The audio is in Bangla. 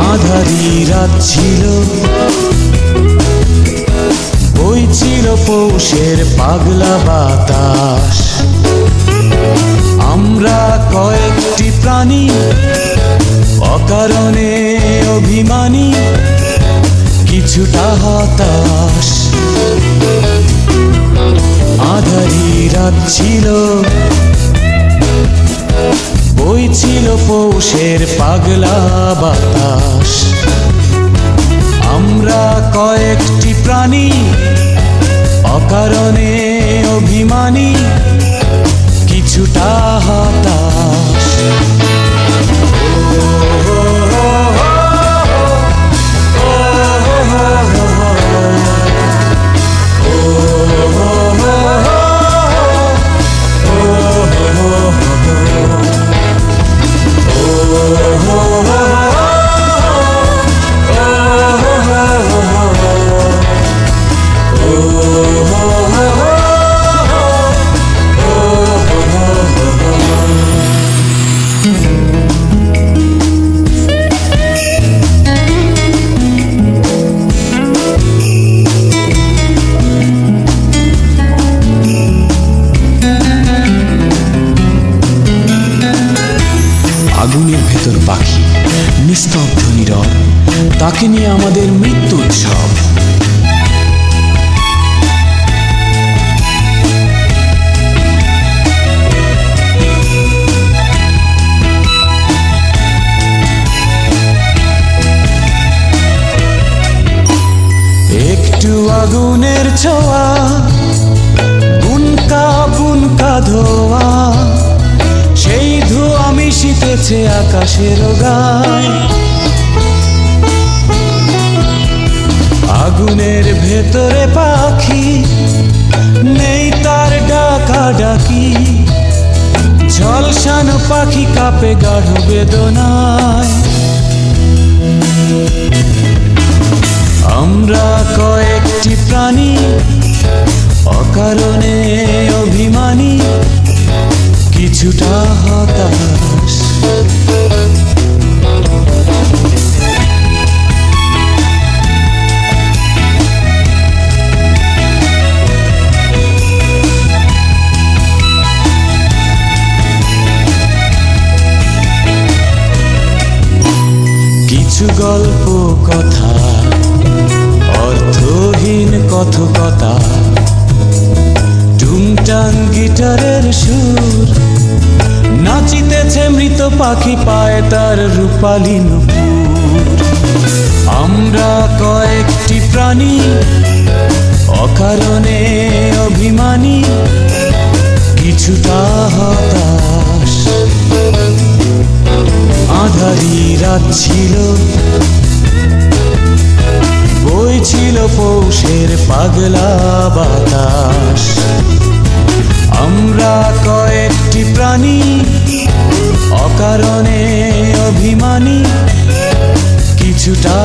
আঁধারি রাত ছিল, বইছিল পৌষের পাগলা বাতাস। আমরা কয়েকটি প্রাণী, অকারণে অভিমানী, কিছুটা হতাশ। আঁধারি রাত ছিল, বইছিল পৌষের পাগলা বাতাস। আমরা কয়েকটি প্রাণী, অকারণে অভিমানী, কিছুটা হতাশ। আগুনের ভেতর পাখি, নিস্তব্ধ নীরব, তাকে নিয়ে আমাদের মৃত্যু উৎসব। একটু আগুনের ছোঁয়া, বুনকা বুনকা ধোয়া, সেই ধোঁয়া মিশিতেছে আকাশের গায়। আগুনের ভেতরে পাখি, নেই তার ডাকা ডাকি, ঝলসানো পাখি কাঁপে গাঢ় বেদনায়। আমরা কয়েকটি প্রাণী, অকারণে অভিমানী, কিছুটা হতাশ। কিছু গল্প কথা, অর্থহীন কথকতা, টুংটাং গিটারের সুর, নাচিতেছে মৃত পাখি পায় তার রূপালী নুপুর। আমরা কয়েকটি প্রাণী, অকারণে অভিমানী, কিছুটা হতাশ। আঁধারি রাত ছিল, বইছিল পৌষের পাগলা বাতাস। আমরা কয়েকটি প্রাণী, অকারণে অভিমানী, কিছুটা